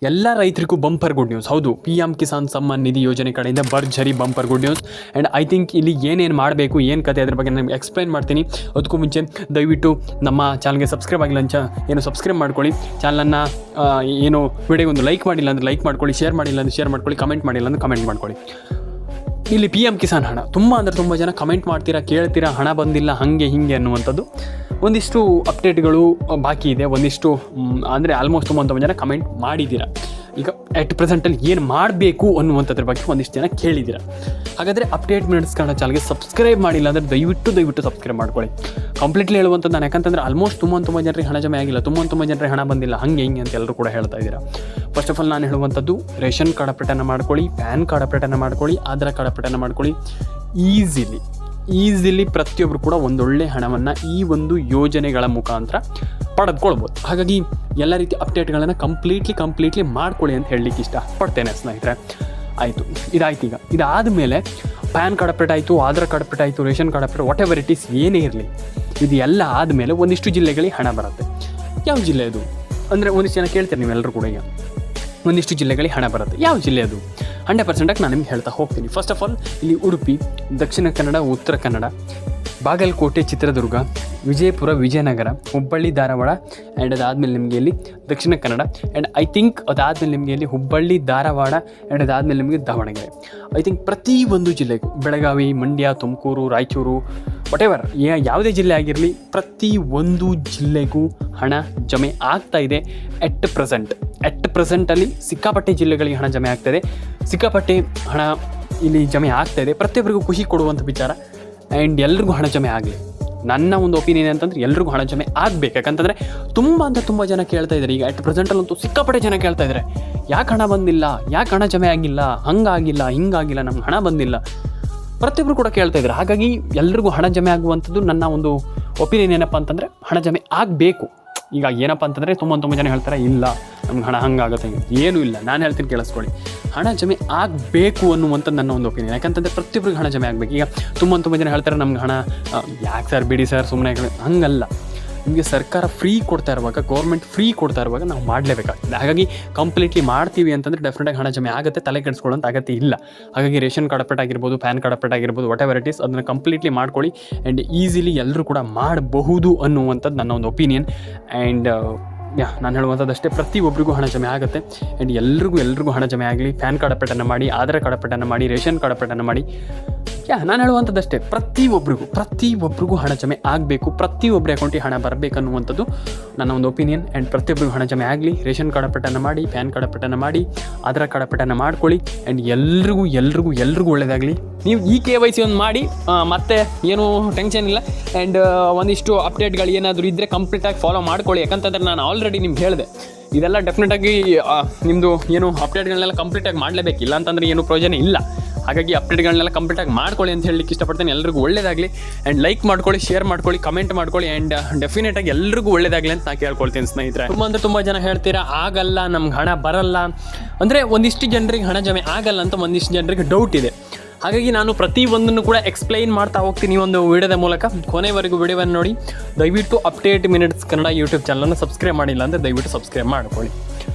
ಎಲ್ಲ ರೈತರಿಗೂ bumper good news. ಹೌದು, PM ಕಿಸಾನ್ ಸಮ್ಮಾನ್ ನಿಧಿ ಯೋಜನೆ ಕಡೆಯಿಂದ ಭರ್ಜರಿ bumper good news. And I think ಇಲ್ಲಿ ಏನೇನು ಮಾಡಬೇಕು, ಏನು ಕತೆ, ಅದ್ರ ಬಗ್ಗೆ ನಾನು ಎಕ್ಸ್ಪ್ಲೈನ್ ಮಾಡ್ತೀನಿ. ಅದಕ್ಕೂ ಮುಂಚೆ ದಯವಿಟ್ಟು ನಮ್ಮ ಚಾನಲ್ಗೆ ಸಬ್ಸ್ಕ್ರೈಬ್ ಆಗಿಲ್ಲ ಸಬ್ಸ್ಕ್ರೈಬ್ ಮಾಡ್ಕೊಳ್ಳಿ. ಚಾನಲನ್ನು ಏನು ವಿಡಿಯೋಗೆ ಒಂದು ಲೈಕ್ ಮಾಡಿಲ್ಲ ಅಂದರೆ ಲೈಕ್ ಮಾಡ್ಕೊಳ್ಳಿ, ಶೇರ್ ಮಾಡಿಲ್ಲ ಅಂದರೆ ಶೇರ್ ಮಾಡ್ಕೊಳ್ಳಿ, ಕಮೆಂಟ್ ಮಾಡಿಲ್ಲ ಅಂದರೆ ಕಮೆಂಟ್ ಮಾಡ್ಕೊಳ್ಳಿ. ಇಲ್ಲಿ PM ಕಿಸಾನ್ ಹಣ ತುಂಬ ಜನ ಕಮೆಂಟ್ ಮಾಡ್ತೀರಾ, ಕೇಳ್ತೀರಾ, ಹಣ ಬಂದಿಲ್ಲ ಹಾಗೆ ಹೀಗೆ ಅನ್ನುವಂಥದ್ದು. ಒಂದಿಷ್ಟು ಅಪ್ಡೇಟ್ಗಳು ಬಾಕಿ ಇದೆ, ಒಂದಿಷ್ಟು ಅಂದರೆ ಆಲ್ಮೋಸ್ಟ್ ತುಂಬ ಜನ ಕಮೆಂಟ್ ಮಾಡಿದ್ದೀರಾ. ಈಗ ಎಟ್ ಪ್ರೆಸೆಂಟಲ್ಲಿ ಏನು ಮಾಡಬೇಕು ಅನ್ನುವಂಥದ್ರ ಬಗ್ಗೆ ಒಂದಿಷ್ಟು ಜನ ಕೇಳಿದ್ದೀರಾ. ಹಾಗಾದರೆ ಅಪ್ಡೇಟ್ ಮಿನಿಟ್ಸ್ ಕನ್ನಡ ಚಾನಲ್ಗೆ ಸಬ್ಸ್ಕ್ರೈಬ್ ಮಾಡಿಲ್ಲ ಅಂದರೆ ದಯವಿಟ್ಟು ಸಬ್ಸ್ಕ್ರೈಬ್ ಮಾಡ್ಕೊಳ್ಳಿ. ಕಂಪ್ಲೀಟ್ಲಿ ಹೇಳುವಂಥದ್ದು ನಾನು, ಯಾಕಂತಂದರೆ ಆಲ್ಮೋಸ್ಟ್ ತುಂಬ ಜನರಿಗೆ ಹಣ ಜಮೆ ಆಗಿಲ್ಲ, ತುಂಬ ಜನರಿಗೆ ಹಣ ಬಂದಿಲ್ಲ, ಹಾಗೆ ಹಿಂಗೆ ಅಂತ ಎಲ್ಲರೂ ಕೂಡ ಹೇಳ್ತಾ ಇದ್ದೀರಾ. ಫಸ್ಟ್ ಆಫ್ ಆಲ್ ನಾನು ಹೇಳುವಂಥದ್ದು, ರೇಷನ್ ಕಾರ್ಡ್ ಅಪ್ಡೇಟನ್ನು ಮಾಡ್ಕೊಳ್ಳಿ, ಪ್ಯಾನ್ ಕಾರ್ಡ್ ಅಪ್ಡೇಟನ್ನು ಮಾಡ್ಕೊಳ್ಳಿ, ಆಧಾರ್ ಕಾರ್ಡ್ ಅಪ್ಡೇಟನ್ನು ಮಾಡ್ಕೊಳ್ಳಿ. ಈಸಿಲಿ ಪ್ರತಿಯೊಬ್ಬರು ಕೂಡ ಒಂದೊಳ್ಳೆ ಹಣವನ್ನು ಈ ಒಂದು ಯೋಜನೆಗಳ ಮುಖಾಂತರ ಪಡೆದುಕೊಳ್ಬೋದು. ಹಾಗಾಗಿ ಎಲ್ಲ ರೀತಿ ಅಪ್ಡೇಟ್ಗಳನ್ನು ಕಂಪ್ಲೀಟ್ಲಿ ಮಾಡ್ಕೊಳ್ಳಿ ಅಂತ ಹೇಳಲಿಕ್ಕೆ ಇಷ್ಟಪಡ್ತೇನೆ ಸ್ನೇಹಿತರೆ. ಆಯಿತು, ಇದಾಯ್ತು. ಈಗ ಇದಾದ ಮೇಲೆ ಪ್ಯಾನ್ ಕಾರ್ಡ್ ಅಪ್ಡೇಟ್ ಆಯಿತು, ಆಧಾರ್ ಕಾರ್ಡ್ ಅಪ್ಡೇಟ್ ಆಯಿತು, ration card update, whatever it is ಏನೇ ಇರಲಿ, ಇದು ಎಲ್ಲ ಆದಮೇಲೆ ಒಂದಿಷ್ಟು ಜಿಲ್ಲೆಗಳಿಗೆ ಹಣ ಬರುತ್ತೆ. ಯಾವ ಜಿಲ್ಲೆ ಅದು ಅಂದರೆ ಒಂದಿಷ್ಟು ಜನ ಕೇಳ್ತೀರಿ ನೀವೆಲ್ಲರೂ ಕೂಡ. ಈಗ ಒಂದಿಷ್ಟು ಜಿಲ್ಲೆಗಳಿಗೆ ಹಣ ಬರುತ್ತೆ. ಯಾವ ಜಿಲ್ಲೆ ಅದು 100% ನಾನು ನಿಮ್ಗೆ ಹೇಳ್ತಾ ಹೋಗ್ತೀನಿ. ಫಸ್ಟ್ ಆಫ್ ಆಲ್ ಇಲ್ಲಿ ಉಡುಪಿ, ದಕ್ಷಿಣ ಕನ್ನಡ, ಉತ್ತರ ಕನ್ನಡ, ಬಾಗಲಕೋಟೆ, ಚಿತ್ರದುರ್ಗ, ವಿಜಯಪುರ, ವಿಜಯನಗರ, ಹುಬ್ಬಳ್ಳಿ, ಧಾರವಾಡ, ಆ್ಯಂಡ್ ಅದಾದಮೇಲೆ ನಿಮಗೆ ಇಲ್ಲಿ Dakshina Kannada, and I think ಅದಾದಮೇಲೆ ನಿಮಗೆ ಇಲ್ಲಿ ಹುಬ್ಬಳ್ಳಿ, ಧಾರವಾಡ, ಆ್ಯಂಡ್ ಅದಾದಮೇಲೆ ನಿಮಗೆ ದಾವಣಗೆರೆ. ಐ ಥಿಂಕ್ ಪ್ರತಿ ಒಂದು ಜಿಲ್ಲೆಗೂ, ಬೆಳಗಾವಿ, ಮಂಡ್ಯ, ತುಮಕೂರು, ರಾಯಚೂರು, ವಾಟೆವರ್ ಯಾವುದೇ ಜಿಲ್ಲೆ ಆಗಿರಲಿ, ಪ್ರತಿ ಒಂದು ಜಿಲ್ಲೆಗೂ ಹಣ ಜಮೆ ಆಗ್ತಾ ಇದೆ. ಎಟ್ ಪ್ರೆಸೆಂಟಲ್ಲಿ ಸಿಕ್ಕಾಪಟ್ಟೆ ಜಿಲ್ಲೆಗಳಿಗೆ ಹಣ ಜಮೆ ಆಗ್ತಾಯಿದೆ, ಸಿಕ್ಕಾಪಟ್ಟೆ ಹಣ ಇಲ್ಲಿ ಜಮೆ ಆಗ್ತಾಯಿದೆ. ಪ್ರತಿಯೊಬ್ಬರಿಗೂ ಖುಷಿ ಕೊಡುವಂಥ ವಿಚಾರ. ಆ್ಯಂಡ್ ಎಲ್ರಿಗೂ ಹಣ ಜಮೆ ಆಗಲಿ. ನನ್ನ ಒಂದು ಒಪಿನಿಯನ್ ಅಂತಂದರೆ ಎಲ್ರಿಗೂ ಹಣ ಜಮೆ ಆಗಬೇಕು. ಯಾಕಂತಂದರೆ ತುಂಬ ಜನ ಕೇಳ್ತಾ ಇದ್ದಾರೆ. ಈಗ ಎಟ್ ಪ್ರೆಸೆಂಟಲ್ಲಂತೂ ಸಿಕ್ಕಾಪಟ್ಟೆ ಜನ ಕೇಳ್ತಾ ಇದ್ದಾರೆ, ಯಾಕೆ ಹಣ ಬಂದಿಲ್ಲ, ಯಾಕೆ ಹಣ ಜಮೆ ಆಗಿಲ್ಲ, ಹಂಗಾಗಿಲ್ಲ, ಹಿಂಗಾಗಿಲ್ಲ, ನಮ್ಗೆ ಹಣ ಬಂದಿಲ್ಲ. ಪ್ರತಿಯೊಬ್ಬರು ಕೂಡ ಕೇಳ್ತಾ ಇದ್ದಾರೆ. ಹಾಗಾಗಿ ಎಲ್ರಿಗೂ ಹಣ ಜಮೆ ಆಗುವಂಥದ್ದು ನನ್ನ ಒಂದು ಒಪಿನಿಯನ್ ಏನಪ್ಪ ಅಂತಂದರೆ, ಹಣ ಜಮೆ ಆಗಬೇಕು. ಈಗ ಏನಪ್ಪ ಅಂತಂದರೆ ತುಂಬ ಜನ ಹೇಳ್ತಾರೆ, ಇಲ್ಲ ನಮ್ಗೆ ಹಣ ಹಂಗಾಗುತ್ತೆ, ಏನೂ ಇಲ್ಲ. ನಾನು ಹೇಳ್ತೀನಿ ಕೇಳಿಸ್ಕೊಳ್ಳಿ, ಹಣ ಜಮೆ ಆಗಬೇಕು ಅನ್ನುವಂಥದ್ದು ನನ್ನ ಒಂದು ಒಪಿನಿಯನ್. ಯಾಕಂತಂದರೆ ಪ್ರತಿಯೊಬ್ಬರಿಗೆ ಹಣ ಜಮೆ ಆಗಬೇಕು. ಈಗ ತುಂಬ ಜನ ಹೇಳ್ತಾರೆ, ನಮ್ಗೆ ಹಣ ಯಾಕೆ ಸರ್, ಬಿಡಿ ಸರ್, ಸುಮ್ಮನೆ. ಹಂಗಲ್ಲ, ನಿಮಗೆ ಸರ್ಕಾರ ಫ್ರೀ ಕೊಡ್ತಾ ಇರುವಾಗ, ಗೌರ್ಮೆಂಟ್ ಫ್ರೀ ಕೊಡ್ತಾ ಇರುವಾಗ ನಾವು ಮಾಡಲೇಬೇಕಾಗ್ತದೆ. ಹಾಗಾಗಿ ಕಂಪ್ಲೀಟ್ಲಿ ಮಾಡ್ತೀವಿ ಅಂತಂದರೆ ಡೆಫಿನೆಟಾಗಿ ಹಣ ಜಮೆ ಆಗುತ್ತೆ, ತಲೆ ಕೆಡಿಸ್ಕೊಳ್ಳೋಂಥ ಅಗತ್ಯ ಇಲ್ಲ. ಹಾಗಾಗಿ ರೇಷನ್ ಕಾರ್ಡ್ ಅಪ್ಡೇಟ್ ಆಗಿರ್ಬೋದು, ಪ್ಯಾನ್ ಕಾರ್ಡ್ ಅಪ್ಡೇಟ್ ಆಗಿರ್ಬೋದು, ವಾಟ್ ಎವರ್ ಇಟ್ ಈಸ್, ಅದನ್ನು ಕಂಪ್ಲೀಟ್ಲಿ ಮಾಡ್ಕೊಳ್ಳಿ. ಆ್ಯಂಡ್ ಈಸಿಲಿ ಎಲ್ಲರೂ ಕೂಡ ಮಾಡಬಹುದು ಅನ್ನುವಂಥದ್ದು ನನ್ನ ಒಂದು ಒಪಿನಿಯನ್. ಆ್ಯಂಡ್ ನಾನು ಹೇಳುವಂಥದ್ದಷ್ಟೇ, ಪ್ರತಿಯೊಬ್ಬರಿಗೂ ಹಣ ಜಮೆ ಆಗುತ್ತೆ. ಆ್ಯಂಡ್ ಎಲ್ರಿಗೂ ಹಣ ಜಮೆ ಆಗಲಿ. ಪ್ಯಾನ್ ಕಾರ್ಡ್ ಅಪ್ಡೇಟನ್ನು ಮಾಡಿ, ಆಧಾರ್ ಕಾರ್ಡ್ ಅಪ್ಡೇಟನ್ನು ಮಾಡಿ, ರೇಷನ್ ಕಾರ್ಡ್ ಅಪ್ಡೇಟನ್ನು ಮಾಡಿ. ನಾನು ಹೇಳುವಂಥದ್ದಷ್ಟೇ, ಪ್ರತಿಯೊಬ್ಬರಿಗೂ ಹಣ ಜಮೆ ಆಗಬೇಕು, ಪ್ರತಿಯೊಬ್ಬರ ಅಕೌಂಟಿಗೆ ಹಣ ಬರಬೇಕನ್ನುವಂಥದ್ದು ನನ್ನ ಒಂದು ಒಪಿನಿಯನ್. ಆ್ಯಂಡ್ ಪ್ರತಿಯೊಬ್ಬರಿಗೂ ಹಣ ಜಮೆ ಆಗಲಿ. ರೇಷನ್ ಕಾರ್ಡ್ ಅಪ್ಡೇಟನ್ನು ಮಾಡಿ, ಪ್ಯಾನ್ ಕಾರ್ಡ್ ಅಪ್ಡೇಟನ್ನು ಮಾಡಿ, ಆಧಾರ್ ಕಾರ್ಡ್ ಅಪ್ಡೇಟನ್ನು ಮಾಡ್ಕೊಳ್ಳಿ. ಆ್ಯಂಡ್ ಎಲ್ರಿಗೂ ಒಳ್ಳೆಯದಾಗಲಿ. ನೀವು ಈ KYC ಒಂದು ಮಾಡಿ, ಮತ್ತೆ ಏನೂ ಟೆನ್ಷನ್ ಇಲ್ಲ. ಆ್ಯಂಡ್ ಒಂದಿಷ್ಟು ಅಪ್ಡೇಟ್ಗಳು ಏನಾದರೂ ಇದ್ದರೆ ಕಂಪ್ಲೀಟಾಗಿ ಫಾಲೋ ಮಾಡ್ಕೊಳ್ಳಿ. ಯಾಕಂತಂದರೆ ನಾನು ಆಲ್ರೆಡಿ ನಿಮ್ಗೆ ಹೇಳಿದೆ, ಇದೆಲ್ಲ ಡೆಫಿನೆಟಾಗಿ ನಿಮ್ಮದು ಏನು ಅಪ್ಡೇಟ್ಗಳನ್ನೆಲ್ಲ ಕಂಪ್ಲೀಟಾಗಿ ಮಾಡಲೇಬೇಕಿಲ್ಲ ಅಂತಂದರೆ ಏನು ಪ್ರಯೋಜನ ಇಲ್ಲ. ಹಾಗಾಗಿ ಅಪ್ಡೇಟ್ಗಳನ್ನೆಲ್ಲ ಕಂಪ್ಲೀಟಾಗಿ ಮಾಡ್ಕೊಳ್ಳಿ ಅಂತ ಹೇಳಲಿಕ್ಕೆ ಇಷ್ಟಪಡ್ತೇನೆ. ಎಲ್ರಿಗೂ ಒಳ್ಳೆಯದಾಗಲಿ. ಆ್ಯಂಡ್ ಲೈಕ್ ಮಾಡ್ಕೊಳ್ಳಿ, ಶೇರ್ ಮಾಡ್ಕೊಳ್ಳಿ, ಕಮೆಂಟ್ ಮಾಡ್ಕೊಳ್ಳಿ. ಆ್ಯಂಡ್ ಡೆಫಿನೆಟಾಗಿ ಎಲ್ರಿಗೂ ಒಳ್ಳೆಯದಾಗಲಿ ಅಂತ ನಾನು ಕೇಳ್ಕೊಳ್ತೀನಿ ಸ್ನೇಹಿತರೆ. ತುಂಬ ಜನ ಹೇಳ್ತೀರಾ, ಆಗಲ್ಲ, ನಮ್ಗೆ ಹಣ ಬರಲ್ಲ ಅಂದರೆ, ಒಂದಿಷ್ಟು ಜನರಿಗೆ ಹಣ ಜಮೆ ಆಗಲ್ಲ ಅಂತ ಒಂದಿಷ್ಟು ಜನರಿಗೆ ಡೌಟ್ ಇದೆ. ಹಾಗಾಗಿ ನಾನು ಪ್ರತಿಯೊಂದನ್ನು ಕೂಡ ಎಕ್ಸ್ಪ್ಲೈನ್ ಮಾಡ್ತಾ ಹೋಗ್ತೀನಿ ಒಂದು ವಿಡಿಯೋದ ಮೂಲಕ. ಕೊನೆವರೆಗೂ ವಿಡಿಯೋವನ್ನು ನೋಡಿ. ದಯವಿಟ್ಟು ಅಪ್ಡೇಟ್ ಮಿನಿಟ್ಸ್ ಕನ್ನಡ ಯೂಟ್ಯೂಬ್ ಚಾನಲನ್ನು ಸಬ್ಸ್ಕ್ರೈಬ್ ಮಾಡಿಲ್ಲ ಅಂದರೆ ದಯವಿಟ್ಟು ಸಬ್ಸ್ಕ್ರೈಬ್ ಮಾಡ್ಕೊಳ್ಳಿ.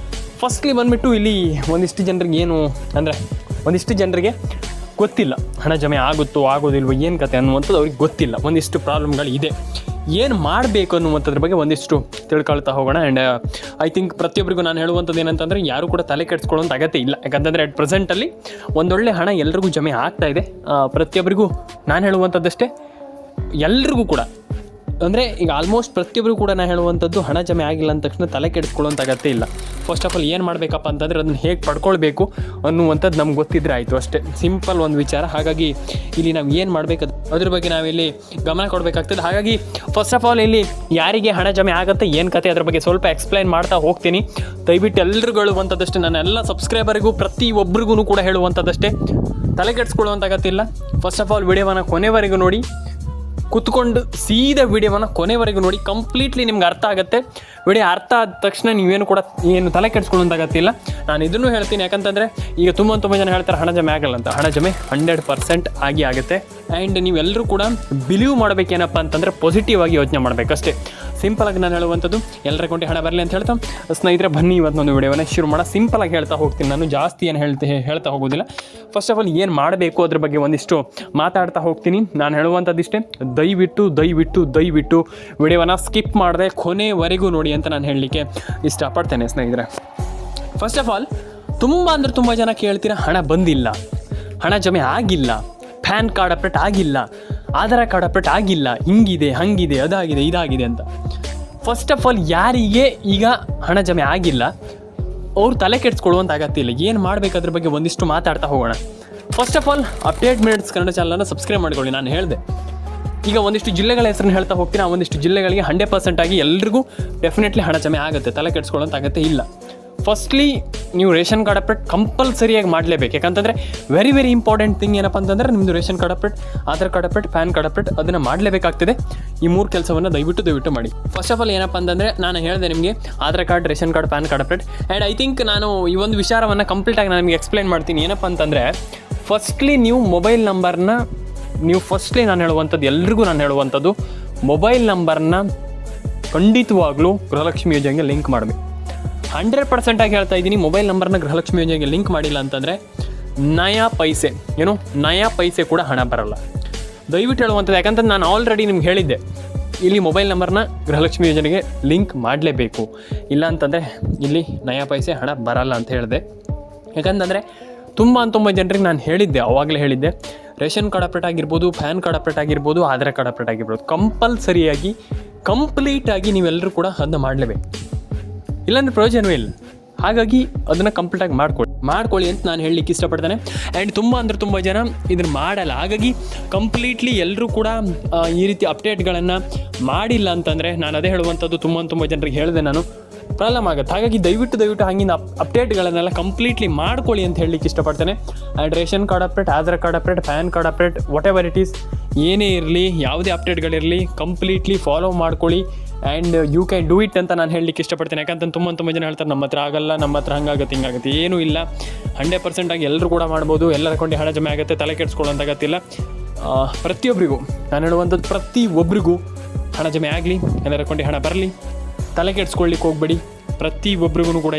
ಫಸ್ಟ್ಲಿ ಬಂದುಬಿಟ್ಟು ಇಲ್ಲಿ ಒಂದಿಷ್ಟು ಜನರಿಗೆ ಗೊತ್ತಿಲ್ಲ, ಹಣ ಜಮೆ ಆಗೋದಿಲ್ವೋ, ಏನು ಕತೆ ಅನ್ನುವಂಥದ್ದು ಅವ್ರಿಗೆ ಗೊತ್ತಿಲ್ಲ. ಒಂದಿಷ್ಟು ಪ್ರಾಬ್ಲಮ್ಗಳು ಇದೆ. ಏನು ಮಾಡಬೇಕು ಅನ್ನುವಂಥದ್ರ ಬಗ್ಗೆ ಒಂದಿಷ್ಟು ತಿಳ್ಕೊಳ್ತಾ ಹೋಗೋಣ. ಆ್ಯಂಡ್ ಐ ಥಿಂಕ್ ಪ್ರತಿಯೊಬ್ಬರಿಗೂ ನಾನು ಹೇಳುವಂಥದ್ದು ಏನಂತಂದರೆ, ಯಾರು ಕೂಡ ತಲೆ ಕೆಡಿಸ್ಕೊಳ್ಳೋಂಥ ಅಗತ್ಯ ಇಲ್ಲ. ಯಾಕಂತಂದರೆ ಅಟ್ ಪ್ರೆಸೆಂಟಲ್ಲಿ ಒಂದೊಳ್ಳೆ ಹಣ ಎಲ್ರಿಗೂ ಜಮೆ ಆಗ್ತಾ ಇದೆ. ಪ್ರತಿಯೊಬ್ಬರಿಗೂ ನಾನು ಹೇಳುವಂಥದ್ದಷ್ಟೇ, ಎಲ್ರಿಗೂ ಕೂಡ ಅಂದರೆ ಈಗ ಆಲ್ಮೋಸ್ಟ್ ಪ್ರತಿಯೊಬ್ಬರು ಕೂಡ ನಾನು ಹೇಳುವಂಥದ್ದು, ಹಣ ಜಮೆ ಆಗಿಲ್ಲ ಅಂದ ತಕ್ಷಣ ತಲೆ ಕೆಡಿಸ್ಕೊಳ್ಳೋಂಥ ಅಗತ್ಯ ಇಲ್ಲ. ಫಸ್ಟ್ ಆಫ್ ಆಲ್ ಏನು ಮಾಡಬೇಕಪ್ಪ ಅಂತಂದರೆ, ಅದನ್ನು ಹೇಗೆ ಪಡ್ಕೊಳ್ಬೇಕು ಅನ್ನುವಂಥದ್ದು ನಮ್ಗೆ ಗೊತ್ತಿದ್ರೆ ಆಯಿತು, ಅಷ್ಟೇ. ಸಿಂಪಲ್ ಒಂದು ವಿಚಾರ. ಹಾಗಾಗಿ ಇಲ್ಲಿ ನಾವು ಏನು ಮಾಡಬೇಕು ಅದ್ರ ಬಗ್ಗೆ ನಾವಿಲ್ಲಿ ಗಮನ ಕೊಡಬೇಕಾಗ್ತದೆ. ಹಾಗಾಗಿ ಫಸ್ಟ್ ಆಫ್ ಆಲ್ ಇಲ್ಲಿ ಯಾರಿಗೆ ಹಣ ಜಮೆ ಆಗುತ್ತೆ, ಏನು ಕತೆ, ಅದ್ರ ಬಗ್ಗೆ ಸ್ವಲ್ಪ ಎಕ್ಸ್ಪ್ಲೈನ್ ಮಾಡ್ತಾ ಹೋಗ್ತೀನಿ. ದಯವಿಟ್ಟು ಎಲ್ರಿಗೂ ಹೇಳುವಂಥದ್ದಷ್ಟೇ, ನನ್ನ ಎಲ್ಲ ಸಬ್ಸ್ಕ್ರೈಬರಿಗೂ ಪ್ರತಿಯೊಬ್ಬರಿಗೂ ಕೂಡ ಹೇಳುವಂಥದ್ದಷ್ಟೇ, ತಲೆ ಕೆಡಿಸ್ಕೊಳ್ಳುವಂಥ ಅಗತ್ಯ ಇಲ್ಲ. ಫಸ್ಟ್ ಆಫ್ ಆಲ್ ವಿಡಿಯೋವನ್ನು ಕೊನೆವರೆಗೂ ನೋಡಿ, ಕುತ್ಕೊಂಡು ಸೀದಾ ವಿಡಿಯೋವನ್ನು ಕೊನೆವರೆಗೂ ನೋಡಿ. ಕಂಪ್ಲೀಟ್ಲಿ ನಿಮ್ಗೆ ಅರ್ಥ ಆಗುತ್ತೆ. ವಿಡಿಯೋ ಅರ್ಥ ಆದ ತಕ್ಷಣ ನೀವೇನು ಕೂಡ ಏನು ತಲೆ ಕೆಡಿಸ್ಕೊಳ್ಳೋಂತಾಗತ್ತಿಲ್ಲ. ನಾನು ಇದನ್ನು ಹೇಳ್ತೀನಿ, ಯಾಕಂತಂದರೆ ಈಗ ತುಂಬ ಜನ ಹೇಳ್ತಾರೆ ಹಣ ಜಮೆ ಆಗಲ್ಲ ಅಂತ. ಹಣ ಜಮೆ 100% ಆಗುತ್ತೆ. ಆ್ಯಂಡ್ ನೀವೆಲ್ಲರೂ ಕೂಡ ಬಿಲೀವ್ ಮಾಡಬೇಕೇನಪ್ಪ ಅಂತಂದರೆ, ಪಾಸಿಟಿವ್ ಆಗಿ ಯೋಚನೆ ಮಾಡಬೇಕಷ್ಟೇ. ಸಿಂಪಲಾಗಿ ನಾನು ಹೇಳುವಂಥದ್ದು ಎಲ್ಲರ ಅಕೌಂಟಿಗೆ ಹಣ ಬರಲಿ ಅಂತ ಹೇಳ್ತಾ ಸ್ನೇಹಿತರೆ ಬನ್ನಿ ಇವತ್ತೊಂದು ವಿಡಿಯೋನ ಶುರು ಮಾಡೋಣ. ಸಿಂಪಲಾಗಿ ಹೇಳ್ತಾ ಹೋಗ್ತೀನಿ, ನಾನು ಜಾಸ್ತಿ ಏನು ಹೇಳ್ತಾ ಹೋಗೋದಿಲ್ಲ. ಫಸ್ಟ್ ಆಫ್ ಆಲ್ ಏನು ಮಾಡಬೇಕು ಅದ್ರ ಬಗ್ಗೆ ಒಂದಿಷ್ಟು ಮಾತಾಡ್ತಾ ಹೋಗ್ತೀನಿ. ನಾನು ಹೇಳುವಂಥದ್ದಿಷ್ಟೇ, ದಯವಿಟ್ಟು ವಿಡಿಯೋನ ಸ್ಕಿಪ್ ಮಾಡದೆ ಕೊನೆವರೆಗೂ ನೋಡಿ ಅಂತ ನಾನು ಹೇಳಲಿಕ್ಕೆ ಇಷ್ಟಪಡ್ತೇನೆ ಸ್ನೇಹಿತರೆ. ಫಸ್ಟ್ ಆಫ್ ಆಲ್ ತುಂಬ ಜನ ಕೇಳ್ತೀರಾ, ಹಣ ಬಂದಿಲ್ಲ, ಹಣ ಜಮೆ ಆಗಿಲ್ಲ, ಪ್ಯಾನ್ ಕಾರ್ಡ್ ಅಪ್ಡೇಟ್ ಆಗಿಲ್ಲ, ಆಧಾರ್ ಕಾರ್ಡ್ ಅಪ್ಡೇಟ್ ಆಗಿಲ್ಲ, ಹಿಂಗಿದೆ ಹಂಗಿದೆ ಅದಾಗಿದೆ ಇದಾಗಿದೆ ಅಂತ. ಫಸ್ಟ್ ಆಫ್ ಆಲ್ ಯಾರಿಗೆ ಈಗ ಹಣ ಜಮೆ ಆಗಿಲ್ಲ ಅವ್ರು ತಲೆ ಕೆಡಿಸ್ಕೊಳ್ಳುವಂಥ ಅಗತ್ಯ ಇಲ್ಲ. ಏನು ಮಾಡಬೇಕಾದ್ರ ಬಗ್ಗೆ ಒಂದಿಷ್ಟು ಮಾತಾಡ್ತಾ ಹೋಗೋಣ. First of all update minutes Kannada ಚಾನಲನ್ನು ಸಬ್ಸ್ಕ್ರೈಬ್ ಮಾಡ್ಕೊಳ್ಳಿ. ನಾನು ಹೇಳಿದೆ ಈಗ ಒಂದಿಷ್ಟು ಜಿಲ್ಲೆಗಳ ಹೆಸರನ್ನು ಹೇಳ್ತಾ ಹೋಗ್ತೀನಿ. ಆ ಒಂದಿಷ್ಟು ಜಿಲ್ಲೆಗಳಿಗೆ 100% ಆಗಿ ಎಲ್ರಿಗೂ ಡೆಫಿನೆಟ್ಲಿ ಹಣ ಜಮೆ ಆಗುತ್ತೆ, ತಲೆ ಕೆಡಿಸ್ಕೊಳ್ಳೋಂಥ ಅಗತ್ಯ ಇಲ್ಲ. ಫಸ್ಟ್ಲಿ ನೀವು ರೇಷನ್ ಕಾರ್ಡ್ ಅಪ್ಡೇಟ್ ಕಂಪಲ್ಸರಿಯಾಗಿ ಮಾಡಲೇಬೇಕು. ಯಾಕಂತಂದರೆ ವೆರಿ ಇಂಪಾರ್ಟೆಂಟ್ ಥಿಂಗ್ ಏನಪ್ಪ ಅಂತಂದರೆ ನಿಮ್ಮದು ration card update, Aadhaar card update, PAN card update ಅದನ್ನು ಮಾಡಲೇಬೇಕಾಗ್ತದೆ. ಈ 3 ಕೆಲಸವನ್ನು ದಯವಿಟ್ಟು ಮಾಡಿ. ಫಸ್ಟ್ ಆಫ್ ಆಲ್ ಏನಪ್ಪ ಅಂತಂದರೆ ನಾನು ಹೇಳಿದೆ ನಿಮಗೆ Aadhaar card, ration card, PAN card update. And I think ನಾನು ಈ ಒಂದು ವಿಚಾರವನ್ನು ಕಂಪ್ಲೀಟಾಗಿ ನಾನು ನಿಮಗೆ ಎಕ್ಸ್ಪ್ಲೈನ್ ಮಾಡ್ತೀನಿ. ಏನಪ್ಪ ಅಂತಂದರೆ ಫಸ್ಟ್ಲಿ ನೀವು ಮೊಬೈಲ್ ನಂಬರ್ನ ನಾನು ಹೇಳುವಂಥದ್ದು ಎಲ್ರಿಗೂ ನಾನು ಹೇಳುವಂಥದ್ದು ಮೊಬೈಲ್ ನಂಬರ್ನ ಖಂಡಿತವಾಗ್ಲೂ ಗೃಹಲಕ್ಷ್ಮಿ ಯೋಜನೆಗೆ ಲಿಂಕ್ ಮಾಡಬೇಕು. 100% ಆಗಿ ಹೇಳ್ತಾ ಇದ್ದೀನಿ, ಮೊಬೈಲ್ ನಂಬರ್ನ ಗೃಹಲಕ್ಷ್ಮಿ ಯೋಜನೆಗೆ ಲಿಂಕ್ ಮಾಡಿಲ್ಲ ಅಂತಂದರೆ ನಯಾ ಪೈಸೆ ಕೂಡ ಹಣ ಬರಲ್ಲ. ದಯವಿಟ್ಟು ಹೇಳುವಂಥದ್ದು, ಯಾಕಂತಂದ್ರೆ ನಾನು ಆಲ್ರೆಡಿ ನಿಮ್ಗೆ ಹೇಳಿದ್ದೆ, ಇಲ್ಲಿ ಮೊಬೈಲ್ ನಂಬರ್ನ ಗೃಹಲಕ್ಷ್ಮಿ ಯೋಜನೆಗೆ ಲಿಂಕ್ ಮಾಡಲೇಬೇಕು, ಇಲ್ಲ ಅಂತಂದರೆ ಇಲ್ಲಿ ನಯಾ ಪೈಸೆ ಹಣ ಬರಲ್ಲ ಅಂತ ಹೇಳಿದೆ. ಯಾಕಂತಂದರೆ ತುಂಬ ಜನರಿಗೆ ನಾನು ಹೇಳಿದ್ದೆ, ಆವಾಗಲೇ ಹೇಳಿದ್ದೆ, ರೇಷನ್ ಕಾರ್ಡ್ ಅಪ್ಡೇಟ್ ಆಗಿರ್ಬೋದು, ಪ್ಯಾನ್ ಕಾರ್ಡ್ ಅಪ್ಡೇಟ್ ಆಗಿರ್ಬೋದು, ಆಧಾರ್ ಕಾರ್ಡ್ ಅಪ್ಡೇಟ್ ಆಗಿರ್ಬೋದು, ಕಂಪಲ್ಸರಿಯಾಗಿ ಕಂಪ್ಲೀಟಾಗಿ ನೀವೆಲ್ಲರೂ ಕೂಡ ಅದನ್ನ ಮಾಡಲೇಬೇಕು, ಇಲ್ಲಾಂದರೆ ಪ್ರಯೋಜನವೇ ಇಲ್ಲ. ಹಾಗಾಗಿ ಅದನ್ನು ಕಂಪ್ಲೀಟಾಗಿ ಮಾಡ್ಕೊಳ್ಳಿ ಅಂತ ನಾನು ಹೇಳಲಿಕ್ಕೆ ಇಷ್ಟಪಡ್ತೇನೆ. ಆ್ಯಂಡ್ ತುಂಬ ಜನ ಇದನ್ನು ಮಾಡಲ್ಲ. ಹಾಗಾಗಿ ಕಂಪ್ಲೀಟ್ಲಿ ಎಲ್ಲರೂ ಕೂಡ ಈ ರೀತಿ ಅಪ್ಡೇಟ್ಗಳನ್ನು ಮಾಡಿಲ್ಲ ಅಂತಂದರೆ ನಾನು ಅದೇ ಹೇಳುವಂಥದ್ದು, ತುಂಬ ಜನರಿಗೆ ಹೇಳಿದೆ ನಾನು, ಪ್ರಾಬ್ಲಮ್ ಆಗುತ್ತೆ. ಹಾಗಾಗಿ ದಯವಿಟ್ಟು ಹಂಗಿನ ಅಪ್ಡೇಟ್ಗಳನ್ನೆಲ್ಲ ಕಂಪ್ಲೀಟ್ಲಿ ಮಾಡ್ಕೊಳ್ಳಿ ಅಂತ ಹೇಳಲಿಕ್ಕೆ ಇಷ್ಟಪಡ್ತೇನೆ. And ration card update, Aadhaar card update, PAN card update, whatever it is, ಏನೇ ಇರಲಿ, ಯಾವುದೇ ಅಪ್ಡೇಟ್ಗಳಿರಲಿ, ಕಂಪ್ಲೀಟ್ಲಿ ಫಾಲೋ ಮಾಡ್ಕೊಳ್ಳಿ. And you can do it ಅಂತ ನಾನು ಹೇಳಲಿಕ್ಕೆ ಇಷ್ಟಪಡ್ತೇನೆ. ಯಾಕಂತಂದು ತುಂಬ ಜನ ಹೇಳ್ತಾರೆ ನಮ್ಮ ಹತ್ರ ಆಗಲ್ಲ, ನಮ್ಮ ಹತ್ರ ಹಂಗಾಗುತ್ತೆ ಹಿಂಗಾಗುತ್ತೆ. ಏನೂ ಇಲ್ಲ, 100% ಆಗಿ ಎಲ್ಲರೂ ಕೂಡ ಮಾಡ್ಬೋದು. ಎಲ್ಲರ ಅಕೌಂಟಿಗೆ ಹಣ ಜಮೆ ಆಗುತ್ತೆ, ತಲೆ ಕೆಡಿಸ್ಕೊಳ್ಳೋಂಥ ಅಗತ್ಯ. ಪ್ರತಿಯೊಬ್ಬರಿಗೂ ನಾನು ಹೇಳುವಂಥದ್ದು, ಪ್ರತಿಯೊಬ್ಬರಿಗೂ ಹಣ ಜಮೆ ಆಗಲಿ, ಎಲ್ಲರ ಅಕೌಂಟಿಗೆ ಹಣ ಬರಲಿ, ತಲೆ ಕೆಡಿಸ್ಕೊಳ್ಳಿಕ್ಕೆ ಹೋಗಬೇಡಿ. ಪ್ರತಿಯೊಬ್ಬರಿಗೂ ಕೂಡ